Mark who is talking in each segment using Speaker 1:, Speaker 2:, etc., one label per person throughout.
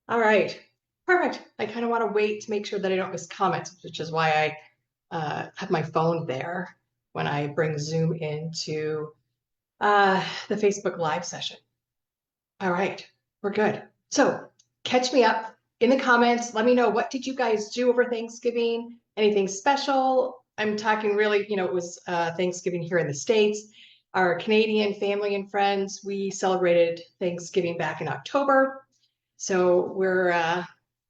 Speaker 1: All right. Perfect. I kind of want to wait to make sure that I don't miss comments, which is why I have my phone there when I bring Zoom into the Facebook Live session. All right. We're good. So catch me up in the comments. Let me know, what did you guys do over Thanksgiving? Anything special? I'm talking really, it was Thanksgiving here in the States. Our Canadian family and friends, we celebrated Thanksgiving back in October. So we're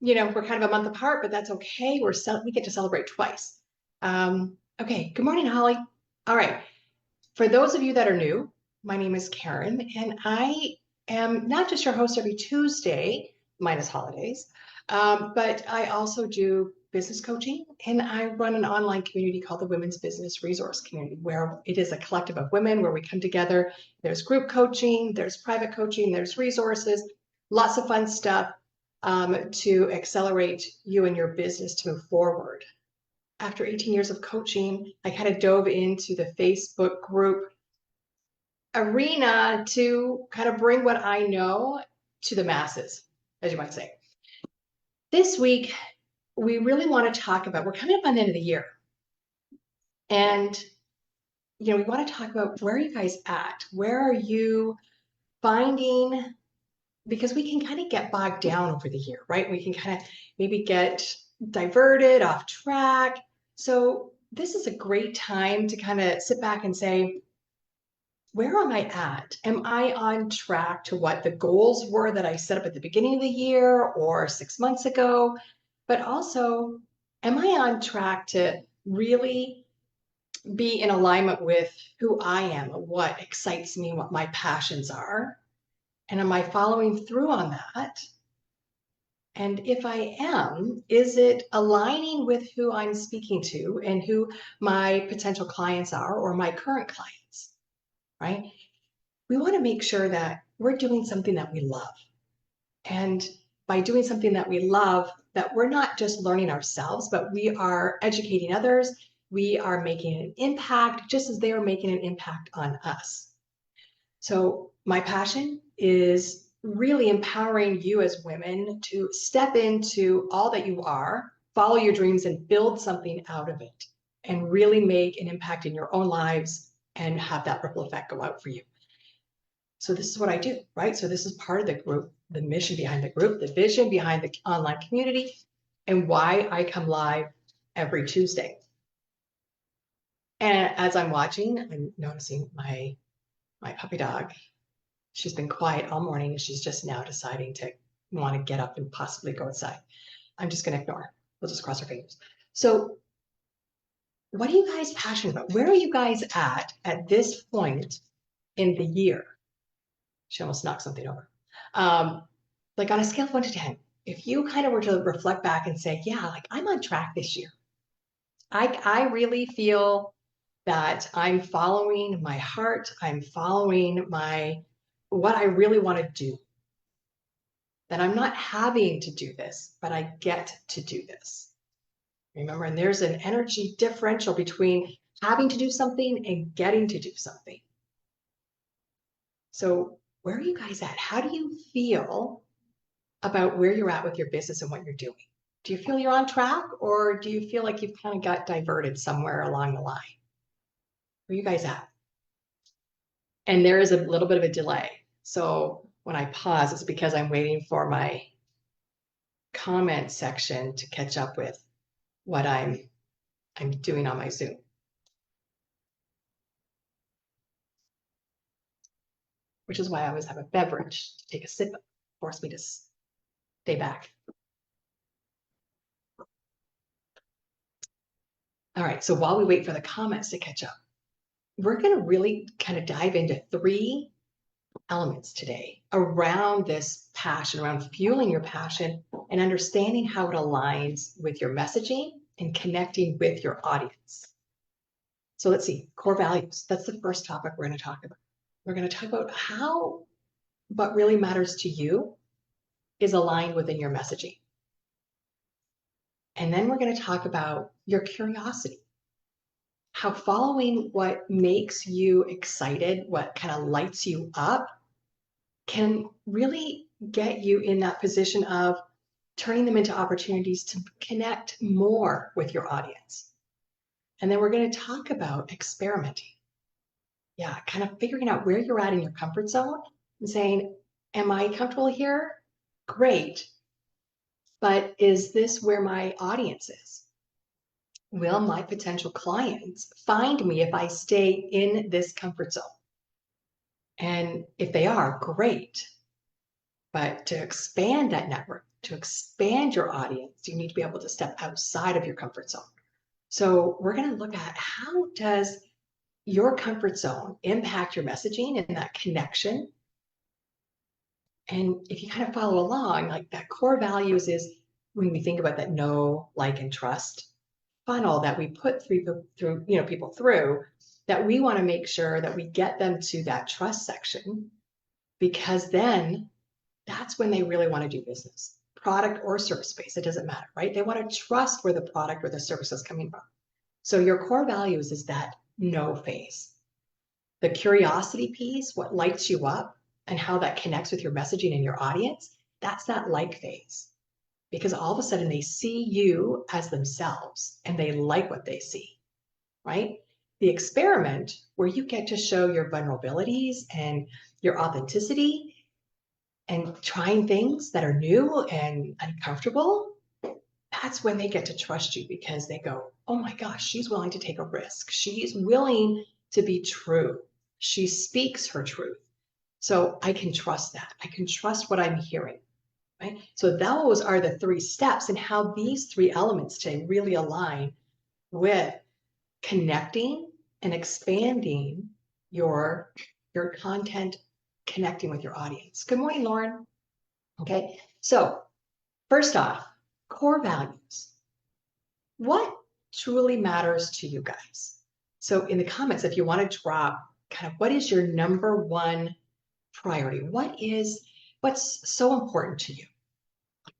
Speaker 1: kind of a month apart, but that's okay. We get to celebrate twice. Okay. Good morning, Holly. All right. For those of you that are new, my name is Karen, and I am not just your host every Tuesday, minus holidays, but I also do business coaching, and I run an online community called the Women's Business Resource Community, where it is a collective of women where we come together. There's group coaching, there's private coaching, there's resources, lots of fun stuff to accelerate you and your business to move forward. After 18 years of coaching, I kind of dove into the Facebook group arena to kind of bring what I know to the masses, as you might say. This week, we really want to talk about, we're coming up on the end of the year. And, we want to talk about, where are you guys at? Where are you finding, because we can kind of get bogged down over the year, right? We can kind of maybe get diverted off track. So this is a great time to kind of sit back and say, where am I at? Am I on track to what the goals were that I set up at the beginning of the year or 6 months ago? But also, am I on track to really be in alignment with who I am, what excites me, what my passions are? And am I following through on that? And if I am, is it aligning with who I'm speaking to and who my potential clients are or my current clients, right? We want to make sure that we're doing something that we love. And by doing something that we love, that we're not just learning ourselves, but we are educating others. We are making an impact just as they are making an impact on us. So my passion is really empowering you as women to step into all that you are, follow your dreams, and build something out of it, and really make an impact in your own lives and have that ripple effect go out for you. So this is what I do, right? So this is part of the group, the mission behind the group, the vision behind the online community, and why I come live every Tuesday. And as I'm watching, I'm noticing my puppy dog. She's been quiet all morning, and she's just now deciding to want to get up and possibly go outside. I'm just going to ignore her. We'll just cross our fingers. So what are you guys passionate about? Where are you guys at this point in the year? She almost knocked something over. Like on a scale of 1 to 10, if you kind of were to reflect back and say, yeah, like I'm on track this year. I really feel that I'm following my heart. I'm following what I really want to do. That I'm not having to do this, but I get to do this. Remember, and there's an energy differential between having to do something and getting to do something. So where are you guys at? How do you feel about where you're at with your business and what you're doing? Do you feel you're on track, or do you feel like you've kind of got diverted somewhere along the line? Where are you guys at? And there is a little bit of a delay. So when I pause, it's because I'm waiting for my comment section to catch up with what I'm doing on my Zoom. Which is why I always have a beverage to take a sip of, force me to stay back. All right, so while we wait for the comments to catch up, we're going to really kind of dive into 3 elements today around this passion, around fueling your passion and understanding how it aligns with your messaging and connecting with your audience. So let's see, core values. That's the first topic we're going to talk about. We're going to talk about how what really matters to you is aligned within your messaging. And then we're going to talk about your curiosity, how following what makes you excited, what kind of lights you up, can really get you in that position of turning them into opportunities to connect more with your audience. And then we're going to talk about experimenting. Yeah, kind of figuring out where you're at in your comfort zone and saying, am I comfortable here? Great. But is this where my audience is? Will my potential clients find me if I stay in this comfort zone? And if they are, great. But to expand that network, to expand your audience, you need to be able to step outside of your comfort zone. So we're going to look at how does your comfort zone impact your messaging and that connection. And if you kind of follow along, like that core values is when we think about that know, like, and trust funnel that we put people through, that we want to make sure that we get them to that trust section, because then that's when they really want to do business, product or service based, it doesn't matter, right? They want to trust where the product or the service is coming from. So your core values is that know phase. The curiosity piece, what lights you up and how that connects with your messaging and your audience, that's that like phase. Because all of a sudden they see you as themselves and they like what they see, right? The experiment, where you get to show your vulnerabilities and your authenticity and trying things that are new and uncomfortable, that's when they get to trust you, because they go, oh my gosh, she's willing to take a risk. She's willing to be true. She speaks her truth. So I can trust that. I can trust what I'm hearing, right? So those are the 3 steps, and how these 3 elements to really align with connecting and expanding your content, connecting with your audience. Good morning, Lauren. Okay, so first off, core values. What truly matters to you guys? So in the comments, if you want to drop kind of what is your number 1 priority? What's so important to you?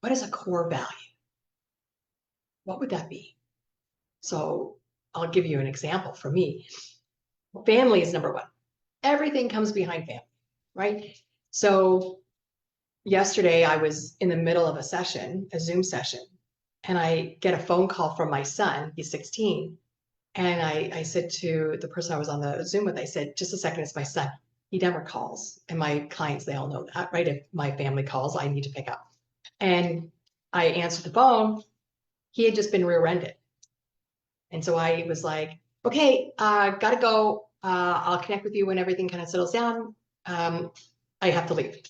Speaker 1: What is a core value? What would that be? So I'll give you an example. For me, family is number 1. Everything comes behind family, right? So yesterday I was in the middle of a session, a Zoom session, and I get a phone call from my son. He's 16. And I said to the person I was on the Zoom with, I said, just a second, it's my son. He never calls. And my clients, they all know that, right? If my family calls, I need to pick up. And I answered the phone. He had just been rear-ended. And so I was like, okay, gotta go. I'll connect with you when everything kind of settles down. I have to leave.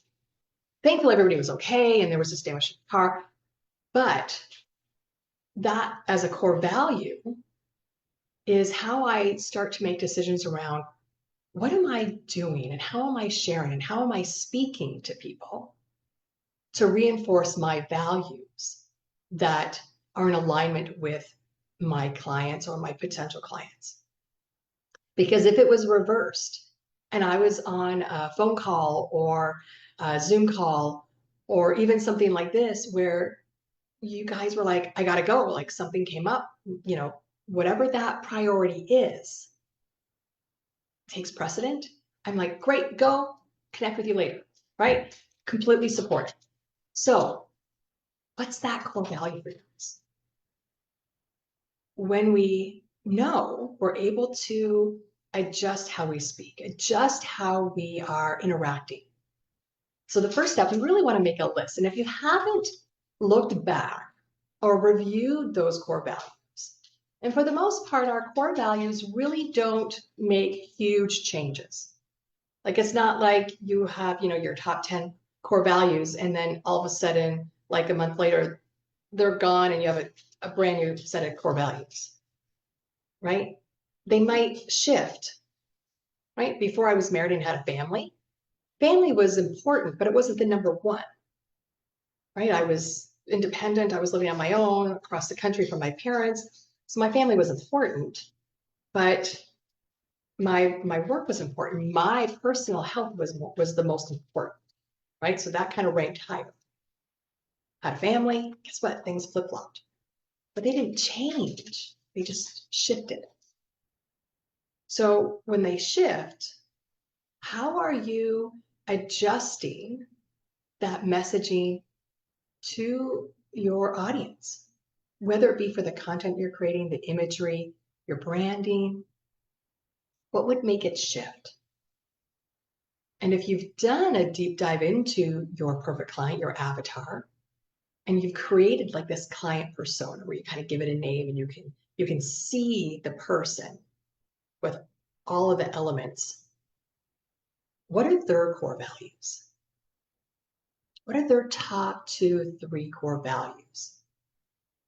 Speaker 1: Thankfully, everybody was okay, and there was just damage to the car. But that, as a core value, is how I start to make decisions around what am I doing and how am I sharing and how am I speaking to people to reinforce my values that are in alignment with my clients or my potential clients. Because if it was reversed and I was on a phone call or a Zoom call or even something like this where you guys were like, I gotta go, like something came up, whatever that priority is, takes precedent. I'm like, great, go, connect with you later, right? Completely support. So what's that core value for you? When we know, we're able to adjust how we speak, adjust how we are interacting. So the first step, we really want to make a list. And if you haven't looked back or reviewed those core values, and for the most part, our core values really don't make huge changes. Like, it's not like you have, your top 10 core values, and then all of a sudden, like a month later, they're gone and you have a brand new set of core values, right? They might shift, right? Before I was married and had a family was important, but it wasn't the number 1, right? I was independent. I was living on my own across the country from my parents. So my family was important, but my work was important. My personal health was the most important, right? So that kind of ranked higher. Had a family, guess what? Things flip-flopped. But they didn't change. They just shifted. So when they shift, how are you adjusting that messaging to your audience, whether it be for the content you're creating, the imagery, your branding? What would make it shift? And if you've done a deep dive into your perfect client, your avatar, and you've created like this client persona where you kind of give it a name and you can see the person with all of the elements, what are their core values? What are their top 2, 3 core values?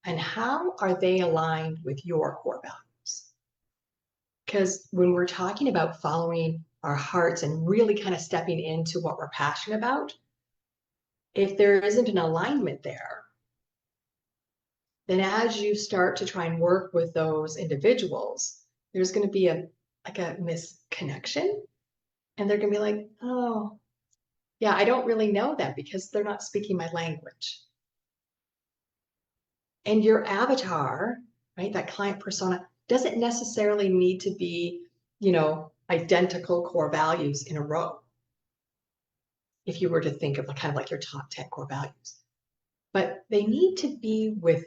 Speaker 1: And how are they aligned with your core values? Because when we're talking about following our hearts and really kind of stepping into what we're passionate about, if there isn't an alignment there, then as you start to try and work with those individuals, there's going to be a misconnection, and they're going to be like, oh, yeah, I don't really know them because they're not speaking my language. And your avatar, right, that client persona, doesn't necessarily need to be, identical core values in a row. If you were to think of kind of like your top 10 core values, but they need to be with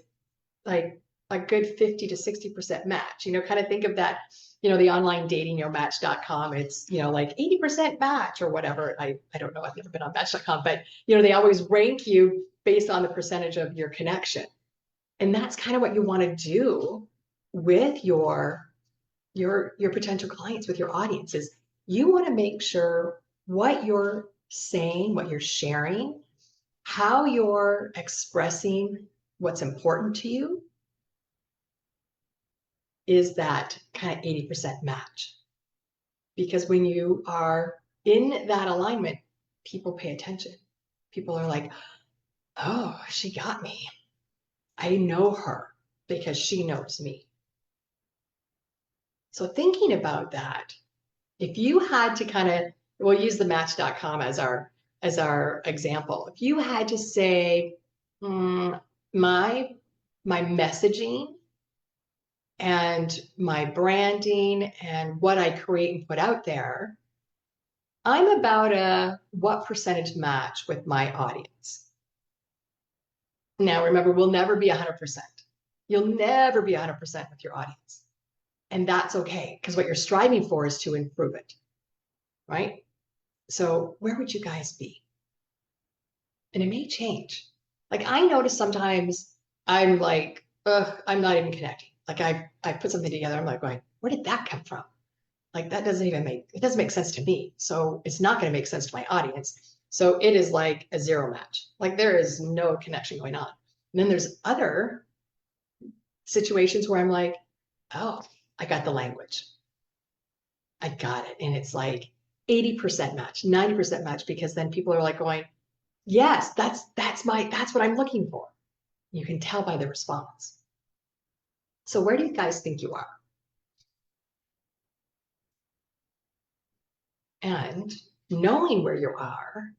Speaker 1: like a good 50 to 60% match, kind of think of that, the online dating, match.com, it's, like 80% match or whatever. I don't know. I've never been on match.com, but, they always rank you based on the percentage of your connection. And that's kind of what you want to do with your potential clients, with your audience, is you want to make sure what you're saying, what you're sharing, how you're expressing what's important to you is that kind of 80% match. Because when you are in that alignment, people pay attention. People are like, oh, she got me. I know her because she knows me. So thinking about that, if you had to kind of, we'll use the match.com as our example. If you had to say, my messaging and my branding and what I create and put out there, I'm about a what percentage match with my audience. Now, remember, we'll never be 100%. You'll never be 100% with your audience. And that's okay, because what you're striving for is to improve it, right? So where would you guys be? And it may change. Like I notice sometimes I'm like, I'm not even connecting. Like I put something together, I'm like going, where did that come from? Like that doesn't make sense to me. So it's not going to make sense to my audience. So it is like a zero match. Like there is no connection going on. And then there's other situations where I'm like, oh, I got the language. I got it. And it's like 80% match, 90% match, because then people are like going, yes, that's what I'm looking for. You can tell by the response. So where do you guys think you are? And knowing where you are,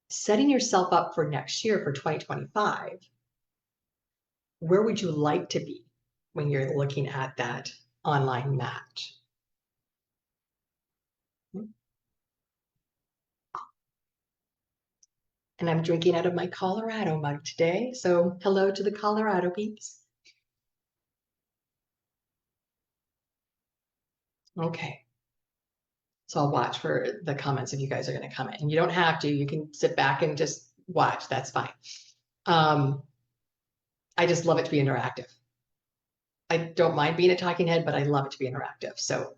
Speaker 1: setting yourself up for next year, for 2025, where would you like to be when you're looking at that online match? And I'm drinking out of my Colorado mug today. So hello to the Colorado peeps. Okay. So I'll watch for the comments if you guys are going to comment. And you don't have to. You can sit back and just watch. That's fine. I just love it to be interactive. I don't mind being a talking head, but I love it to be interactive. So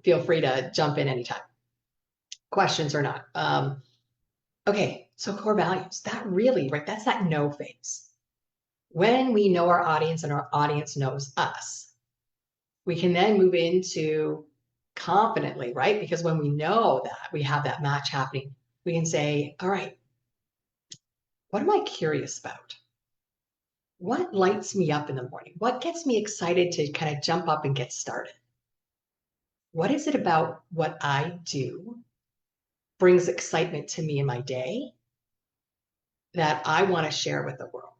Speaker 1: feel free to jump in anytime. Questions or not. Okay, so core values. That really, right? That's that know phase. When we know our audience and our audience knows us, we can then move into confidently, right? Because when we know that we have that match happening, we can say, all right, what am I curious about? What lights me up in the morning? What gets me excited to kind of jump up and get started? What is it about what I do brings excitement to me in my day that I want to share with the world?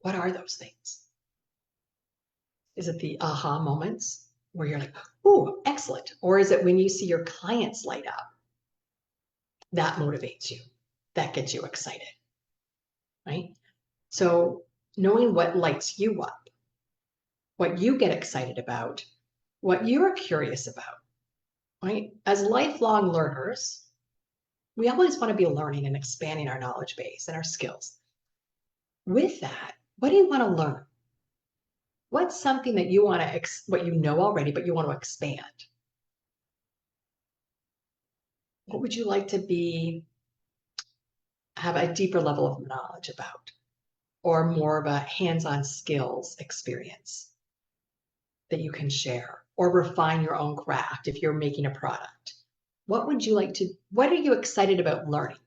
Speaker 1: What are those things? Is it the aha moments where you're like, oh, excellent? Or is it when you see your clients light up? that motivates you, that gets you excited, right? So knowing what lights you up, what you get excited about, what you're curious about, right? As lifelong learners, we always want to be learning and expanding our knowledge base and our skills. With that, what do you want to learn? What's something that you want to, what you know already, but you want to expand? What would you like to have a deeper level of knowledge about, or more of a hands-on skills experience that you can share, or refine your own craft if you're making a product? What would you like to, what are you excited about learning?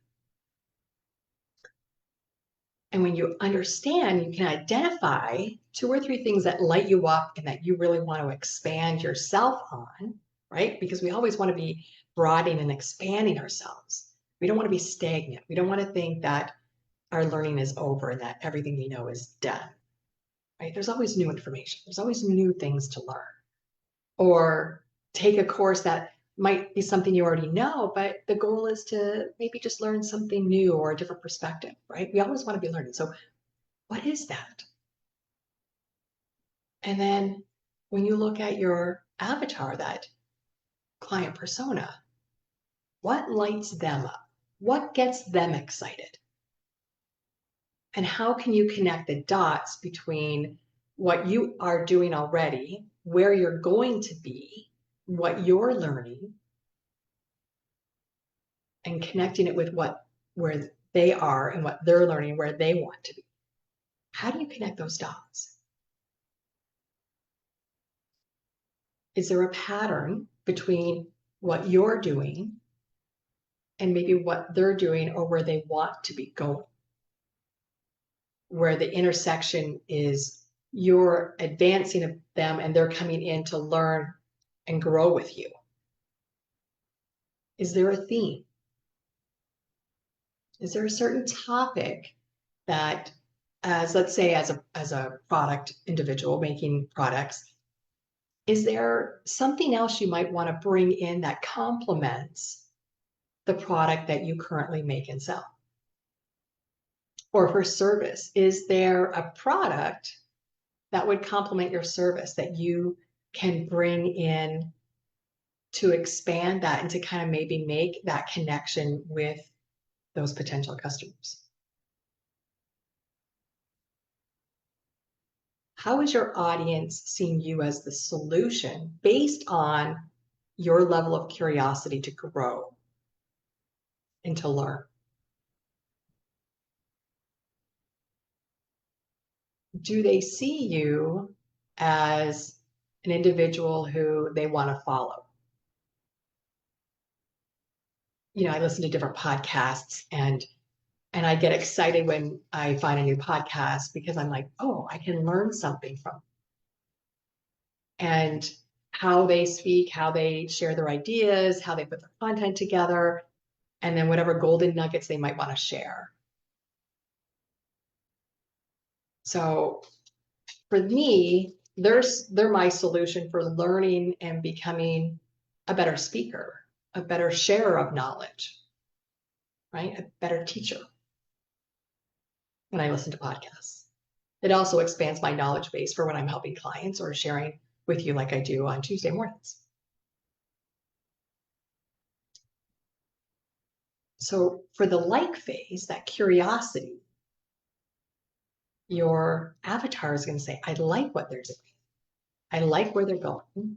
Speaker 1: And when you understand, you can identify 2 or 3 things that light you up and that you really want to expand yourself on, right? Because we always want to be broadening and expanding ourselves. We don't want to be stagnant. We don't want to think that our learning is over and that everything we know is done, right? There's always new information. There's always new things to learn. Or take a course that might be something you already know, but the goal is to maybe just learn something new or a different perspective, right? We always want to be learning. So what is that? And then when you look at your avatar, that client persona, what lights them up? What gets them excited? And how can you connect the dots between what you are doing already, where you're going to be, what you're learning, and connecting it with where they are and what they're learning, where they want to be? How do you connect those dots? Is there a pattern between what you're doing and maybe what they're doing or where they want to be going? Where the intersection is you're advancing them and they're coming in to learn and grow with you? Is there a theme? Is there a certain topic that, as let's say, as a product individual making products, is there something else you might want to bring in that complements the product that you currently make and sell? Or for service, is there a product that would complement your service that you can bring in to expand that and to kind of maybe make that connection with those potential customers? How is your audience seeing you as the solution based on your level of curiosity to grow and to learn? Do they see you as an individual who they want to follow? I listen to different podcasts and I get excited when I find a new podcast because I'm like, oh, I can learn something from. And how they speak, how they share their ideas, how they put their content together, and then whatever golden nuggets they might want to share. So for me, they're my solution for learning and becoming a better speaker, a better sharer of knowledge, right? A better teacher when I listen to podcasts. It also expands my knowledge base for when I'm helping clients or sharing with you like I do on Tuesday mornings. So for the like phase, that curiosity, your avatar is going to say, I like what they're doing. I like where they're going.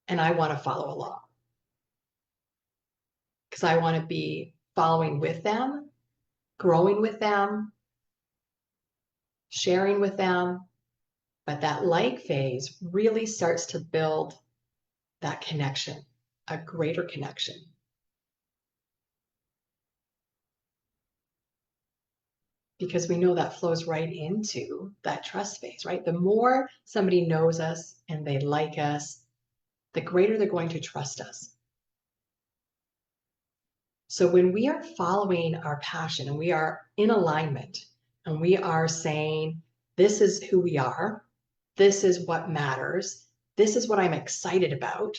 Speaker 1: And I want to follow along. Because I want to be following with them, growing with them, sharing with them. But that like phase really starts to build that connection, a greater connection. Because we know that flows right into that trust phase, right? The more somebody knows us and they like us, the greater they're going to trust us. So when we are following our passion and we are in alignment and we are saying, this is who we are, this is what matters, this is what I'm excited about,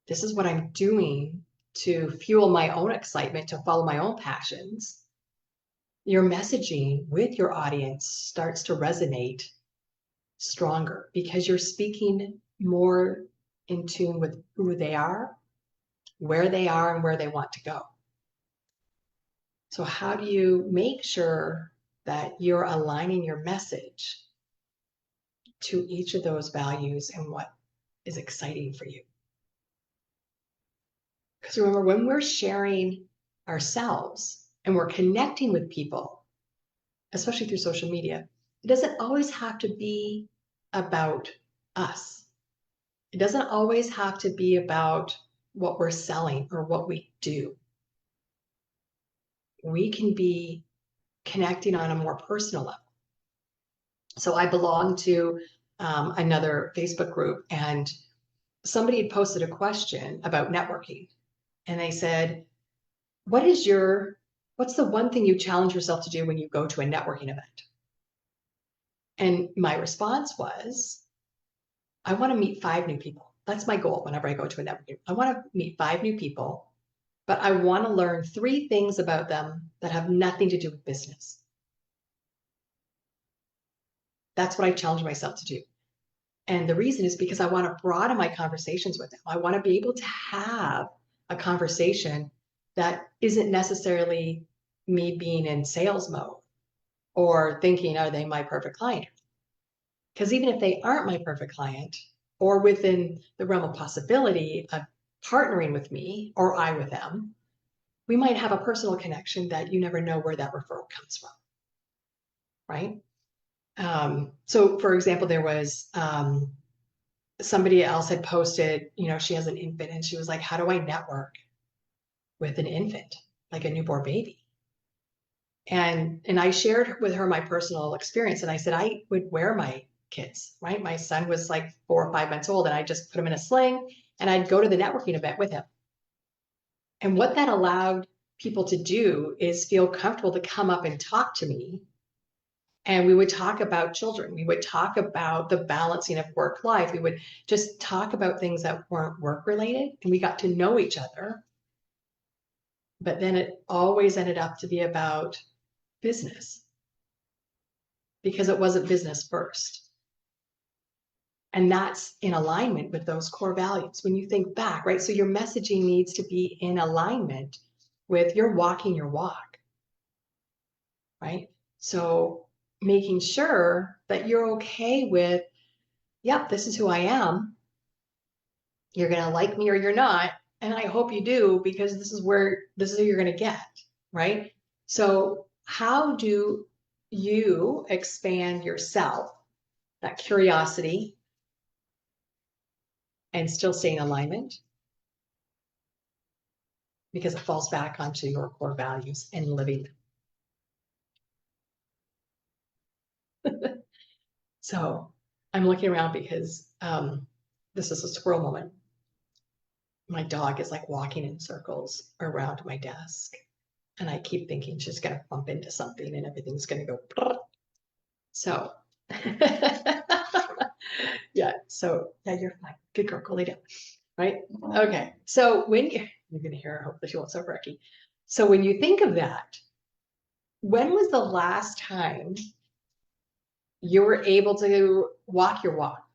Speaker 1: this is what I'm doing to fuel my own excitement, to follow my own passions, your messaging with your audience starts to resonate stronger because you're speaking more in tune with who they are, where they are, and where they want to go. So how do you make sure that you're aligning your message to each of those values and what is exciting for you? Because remember, when we're sharing ourselves and we're connecting with people, especially through social media, it doesn't always have to be about us. It doesn't always have to be about what we're selling or what we do. We can be connecting on a more personal level. So I belong to another Facebook group, and somebody had posted a question about networking. And they said, what's the one thing you challenge yourself to do when you go to a networking event? And my response was, I want to meet 5 new people. That's my goal whenever I go to a networking. I want to meet 5 new people, but I want to learn 3 things about them that have nothing to do with business. That's what I challenge myself to do. And the reason is because I want to broaden my conversations with them. I want to be able to have a conversation that isn't necessarily me being in sales mode or thinking, are they my perfect client? Because even if they aren't my perfect client or within the realm of possibility of partnering with me or I with them, we might have a personal connection that you never know where that referral comes from, right? So for example, there was somebody else had posted, she has an infant and she was like, how do I network with an infant, like a newborn baby? And I shared with her my personal experience. And I said, I would wear my kids, right? My son was like 4 or 5 months old and I just put him in a sling and I'd go to the networking event with him. And what that allowed people to do is feel comfortable to come up and talk to me. And we would talk about children. We would talk about the balancing of work life. We would just talk about things that weren't work related, and we got to know each other. But then it always ended up to be about business because it wasn't business first. And that's in alignment with those core values. When you think back, right? So your messaging needs to be in alignment with you're walking your walk, right? So making sure that you're okay with, yep, this is who I am. You're going to like me or you're not. And I hope you do, because this is who you're going to get, right? So how do you expand yourself, that curiosity, and still stay in alignment? Because it falls back onto your core values and living them. So I'm looking around because this is a squirrel moment. My dog is like walking in circles around my desk. And I keep thinking she's going to bump into something and everything's going to go. So, yeah. So, yeah, you're fine. Good girl. Go lay down. Right? Okay. So when you're going to hear her, hopefully she won't start barking. So when you think of that, when was the last time you were able to walk your walk?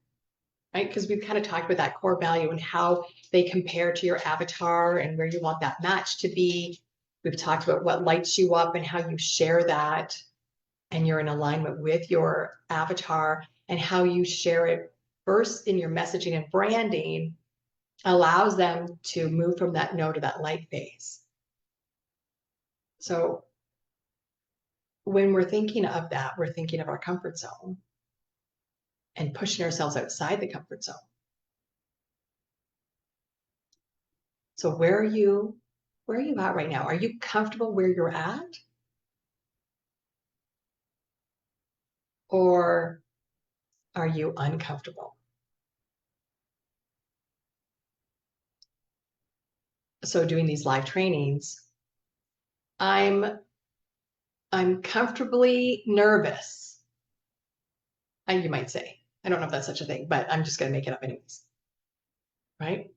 Speaker 1: Right? Because we've kind of talked about that core value and how they compare to your avatar and where you want that match to be. We've talked about what lights you up and how you share that, and you're in alignment with your avatar, and how you share it first in your messaging and branding allows them to move from that no to that light phase. So when we're thinking of that, we're thinking of our comfort zone and pushing ourselves outside the comfort zone. So where are you at right now? Are you comfortable where you're at? Or are you uncomfortable? So doing these live trainings, I'm comfortably nervous. You might say. I don't know if that's such a thing, but I'm just going to make it up anyways. Right?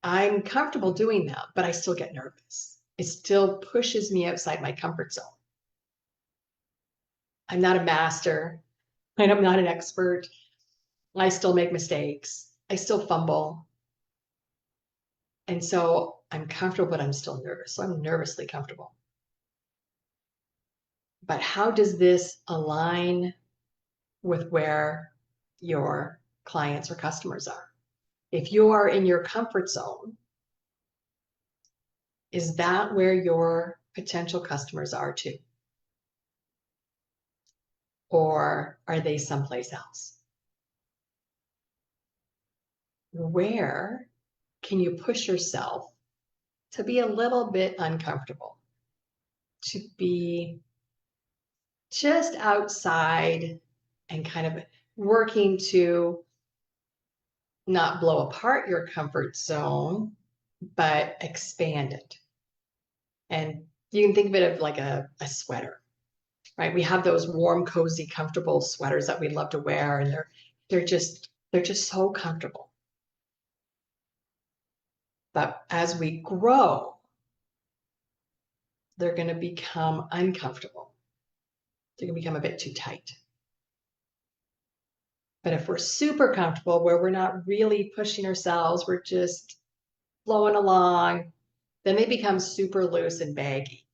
Speaker 1: I'm comfortable doing that, but I still get nervous. It still pushes me outside my comfort zone. I'm not a master. I'm not an expert. I still make mistakes. I still fumble. And so I'm comfortable, but I'm still nervous. So I'm nervously comfortable. But how does this align with where your clients or customers are? If you are in your comfort zone, is that where your potential customers are too? Or are they someplace else? Where can you push yourself to be a little bit uncomfortable, to be just outside and kind of working to not blow apart your comfort zone, but expand it? And you can think of it as like a sweater, right? We have those warm, cozy, comfortable sweaters that we love to wear, and they're just so comfortable. But as we grow, they're going to become uncomfortable. They're going to become a bit too tight. But if we're super comfortable, where we're not really pushing ourselves, we're just flowing along, then they become super loose and baggy.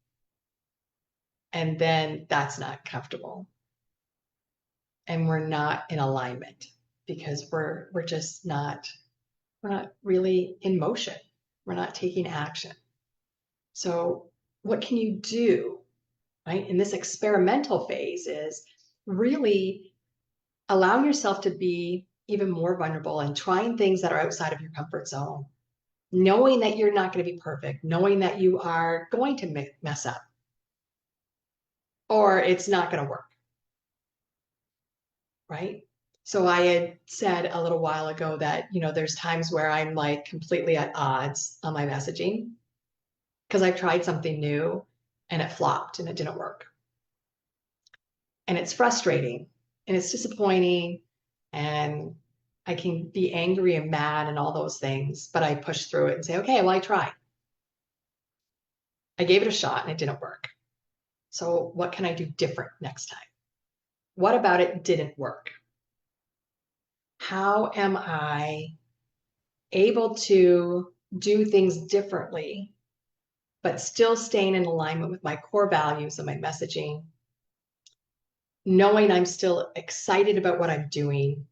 Speaker 1: And then that's not comfortable. And we're not in alignment because we're not really in motion. We're not taking action. So what can you do, right? In this experimental phase is really allowing yourself to be even more vulnerable and trying things that are outside of your comfort zone, knowing that you're not going to be perfect, knowing that you are going to mess up or it's not going to work, right? So I had said a little while ago that, there's times where I'm like completely at odds on my messaging because I've tried something new and it flopped and it didn't work. And it's frustrating and it's disappointing and I can be angry and mad and all those things, but I push through it and say, okay, well, I tried. I gave it a shot and it didn't work. So what can I do different next time? What about it didn't work? How am I able to do things differently, but still staying in alignment with my core values and my messaging, knowing I'm still excited about what I'm doing,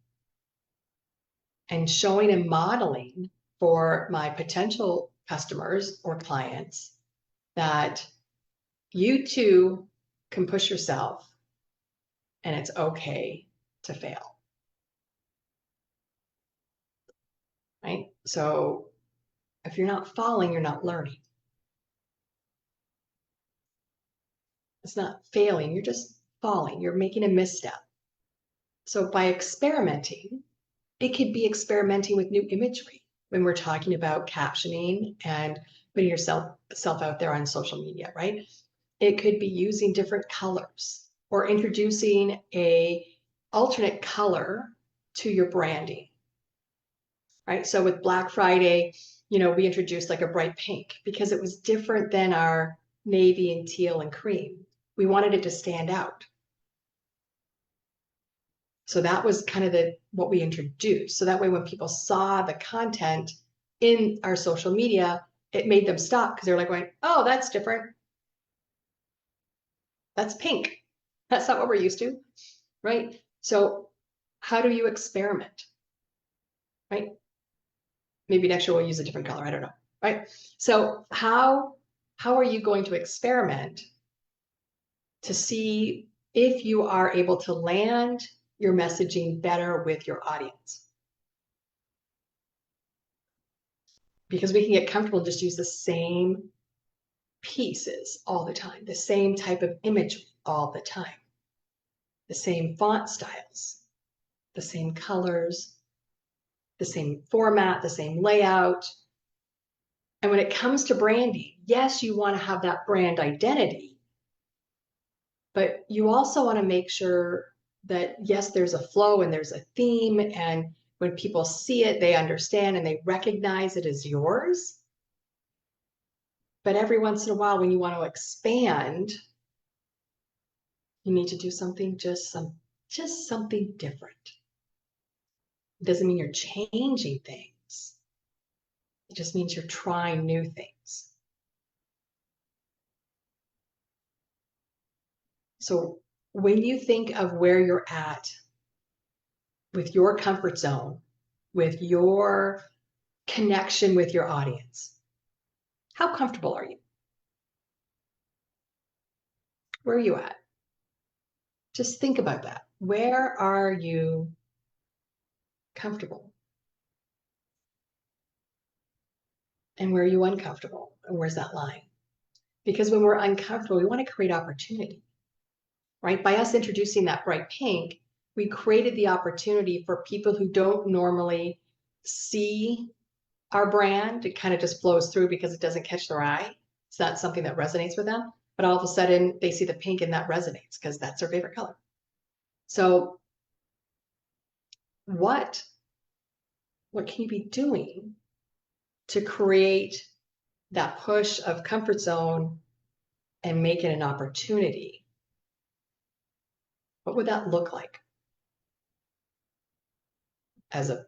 Speaker 1: and showing and modeling for my potential customers or clients that you too can push yourself and it's okay to fail, right? So if you're not falling, you're not learning. It's not failing, you're just falling. You're making a misstep. So by experimenting, it could be experimenting with new imagery when we're talking about captioning and putting yourself out there on social media, right? It could be using different colors or introducing a alternate color to your branding, right? So with Black Friday, we introduced like a bright pink because it was different than our navy and teal and cream. We wanted it to stand out. So that was kind of what we introduced. So that way when people saw the content in our social media, it made them stop because they're like going, oh, that's different. That's pink. That's not what we're used to, right? So how do you experiment, right? Maybe next year we'll use a different color. I don't know, right? So how are you going to experiment to see if you are able to land your messaging better with your audience? Because we can get comfortable and just use the same pieces all the time, the same type of imagery all the time, the same font styles, the same colors, the same format, the same layout. And when it comes to branding, yes, you want to have that brand identity, but you also want to make sure that, yes, there's a flow and there's a theme and when people see it, they understand and they recognize it as yours. But every once in a while, when you want to expand, you need to do something just something different. It doesn't mean you're changing things. It just means you're trying new things. So when you think of where you're at with your comfort zone, with your connection with your audience, how comfortable are you? Where are you at? Just think about that. Where are you comfortable? And where are you uncomfortable? And where's that line? Because when we're uncomfortable, we want to create opportunity, right? By us introducing that bright pink, we created the opportunity for people who don't normally see our brand. It kind of just flows through because it doesn't catch their eye. It's not something that resonates with them. But all of a sudden, they see the pink and that resonates because that's their favorite color. So what can you be doing to create that push of comfort zone and make it an opportunity? What would that look like? As a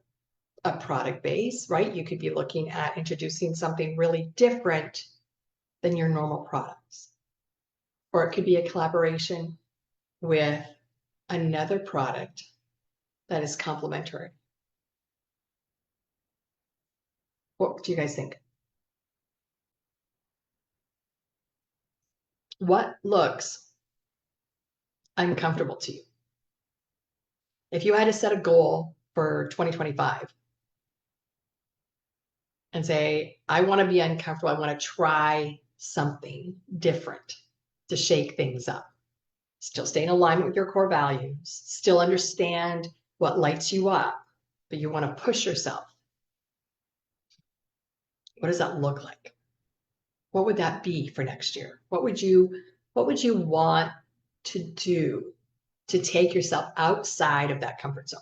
Speaker 1: product base, right? You could be looking at introducing something really different than your normal products. Or it could be a collaboration with another product that is complementary. What do you guys think? What looks uncomfortable to you? If you had to set a goal for 2025 and say, I want to be uncomfortable, I want to try something different to shake things up, still stay in alignment with your core values, still understand what lights you up, but you want to push yourself. What does that look like? What would that be for next year? What would you want to do to take yourself outside of that comfort zone?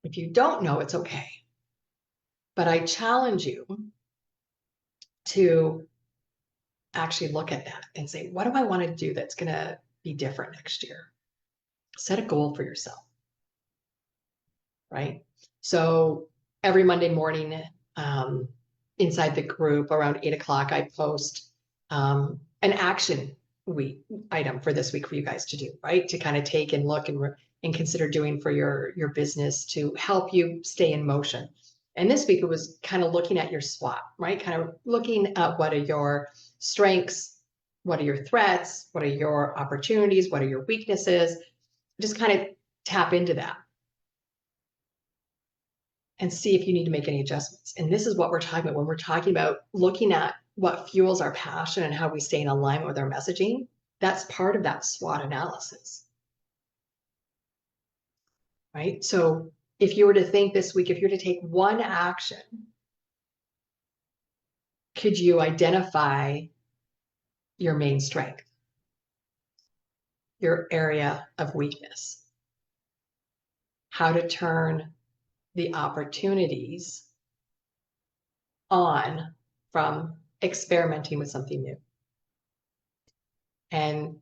Speaker 1: If you don't know, it's okay. But I challenge you to actually look at that and say, what do I want to do that's going to be different next year? Set a goal for yourself, right? So every Monday morning, inside the group around 8 o'clock, I post an action week item for this week for you guys to do, right? To kind of take and look and consider doing for your business to help you stay in motion. And this week it was kind of looking at your SWOT, right? Kind of looking at what are your strengths, what are your threats, what are your opportunities, what are your weaknesses? Just kind of tap into that and see if you need to make any adjustments. And this is what we're talking about when we're talking about looking at what fuels our passion and how we stay in alignment with our messaging. That's part of that SWOT analysis, right? So if you were to think this week, if you were to take one action, could you identify your main strength, your area of weakness, how to turn the opportunities on from experimenting with something new? And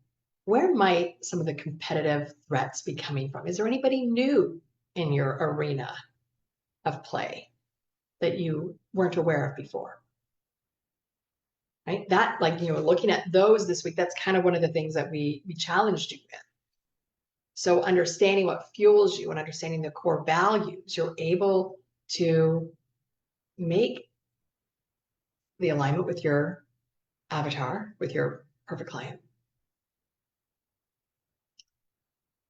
Speaker 1: where might some of the competitive threats be coming from? Is there anybody new in your arena of play that you weren't aware of before? Right? That, like, looking at those this week, that's kind of one of the things that we challenged you with. So understanding what fuels you and understanding the core values, you're able to make the alignment with your avatar, with your perfect client.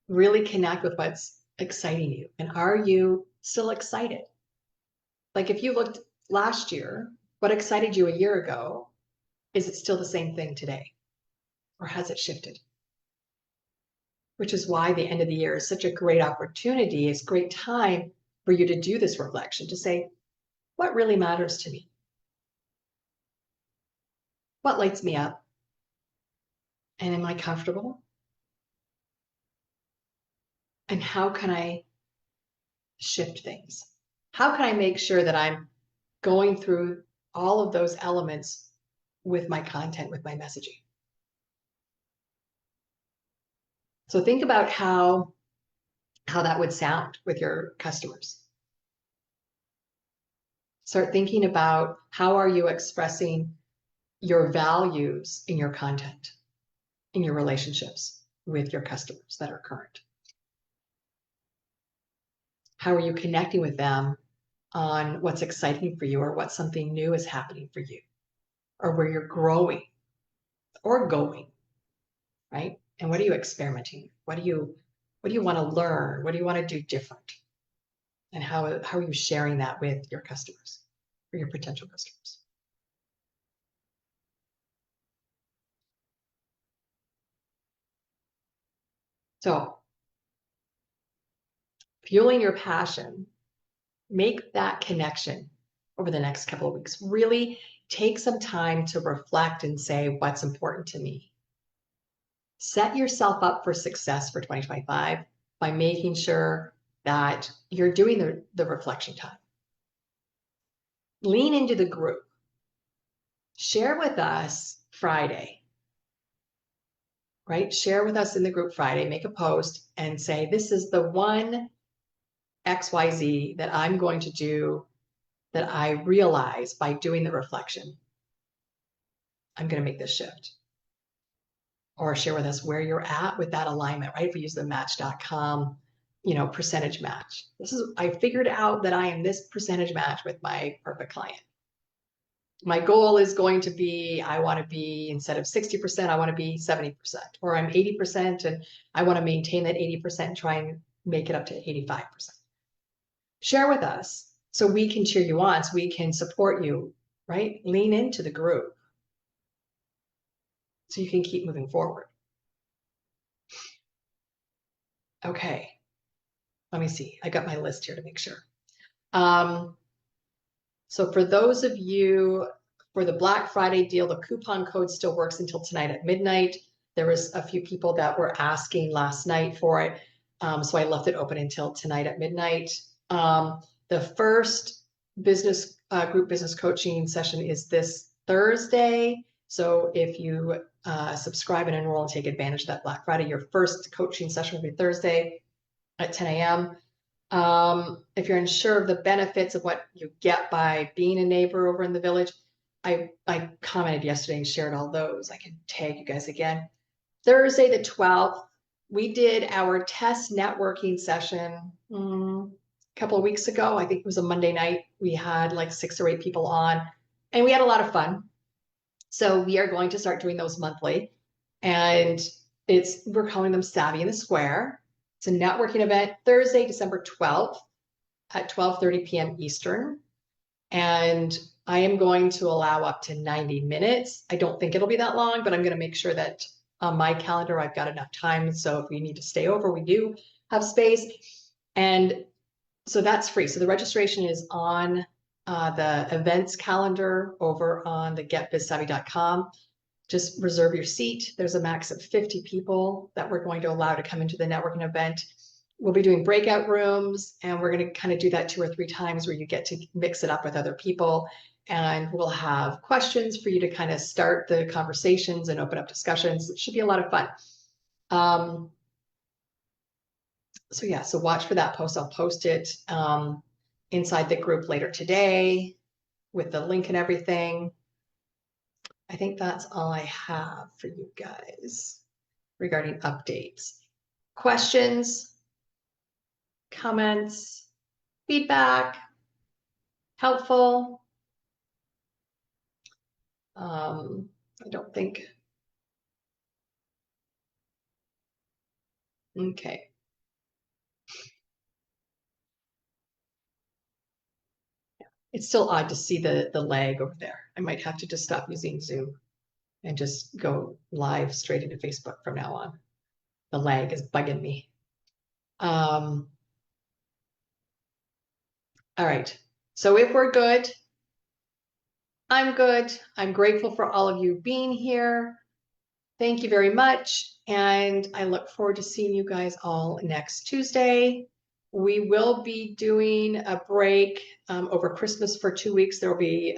Speaker 1: Really connect with what's exciting you. And are you still excited? Like if you looked last year, what excited you a year ago, is it still the same thing today? Or has it shifted? Which is why the end of the year is such a great opportunity. It's a great time for you to do this reflection, to say, What really matters to me? What lights me up? And am I comfortable? And how can I shift things? How can I make sure that I'm going through all of those elements with my content, with my messaging? So think about how that would sound with your customers. Start thinking about how are you expressing your values in your content, in your relationships with your customers that are current. How are you connecting with them on what's exciting for you or what something new is happening for you or where you're growing or going, right? And what are you experimenting? What do you want to learn? What do you want to do different? And how are you sharing that with your customers or your potential customers? So fueling your passion, make that connection over the next couple of weeks. Really take some time to reflect and say, what's important to me? Set yourself up for success for 2025 by making sure that you're doing the reflection time. Lean into the group. Share with us Friday, right? Share with us in the group Friday, make a post and say, this is the one XYZ that I'm going to do that I realize by doing the reflection, I'm going to make this shift. Or share with us where you're at with that alignment, right? If we use the match.com, percentage match. I figured out that I am this percentage match with my perfect client. My goal is going to be, I want to be, instead of 60%, I want to be 70%, or I'm 80% and I want to maintain that 80% and try and make it up to 85%. Share with us so we can cheer you on, so we can support you, right? Lean into the group so you can keep moving forward. Okay, let me see. I got my list here to make sure. So for those of you, for the Black Friday deal, the coupon code still works until tonight at midnight. There was a few people that were asking last night for it. So I left it open until tonight at midnight. The first business group business coaching session is this Thursday. So if you subscribe and enroll and take advantage of that Black Friday, your first coaching session will be Thursday at 10 a.m. If you're unsure of the benefits of what you get by being a neighbor over in the village, I commented yesterday and shared all those. I can tag you guys again. Thursday the 12th, we did our test networking session a couple of weeks ago. I think it was a Monday night. We had like 6 or 8 people on and we had a lot of fun. So we are going to start doing those monthly. And we're calling them Savvy in the Square. It's a networking event Thursday, December 12th at 12:30 p.m. Eastern. And I am going to allow up to 90 minutes. I don't think it'll be that long, but I'm going to make sure that on my calendar, I've got enough time. So if we need to stay over, we do have space. And so that's free. So the registration is on the events calendar over on the getbizsavvy.com. Just reserve your seat. There's a max of 50 people that we're going to allow to come into the networking event. We'll be doing breakout rooms and we're going to kind of do that 2 or 3 times where you get to mix it up with other people. And we'll have questions for you to kind of start the conversations and open up discussions. It should be a lot of fun. So watch for that post. I'll post it inside the group later today with the link and everything. I think that's all I have for you guys regarding updates. Questions, comments, feedback, helpful? I don't think. Okay. It's still odd to see the lag over there. I might have to just stop using Zoom and just go live straight into Facebook from now on. The lag is bugging me. All right. So if we're good, I'm good. I'm grateful for all of you being here. Thank you very much. And I look forward to seeing you guys all next Tuesday. We will be doing a break over Christmas for 2 weeks. There will be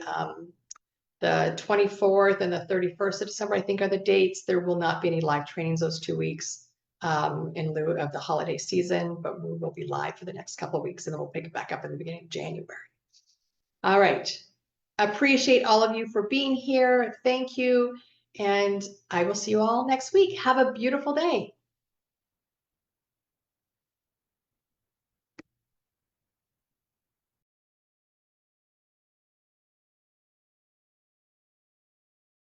Speaker 1: the 24th and the 31st of December, I think are the dates. There will not be any live trainings those 2 weeks in lieu of the holiday season, but we will be live for the next couple of weeks and then we'll pick it back up in the beginning of January. All right. Appreciate all of you for being here. Thank you. And I will see you all next week. Have a beautiful day.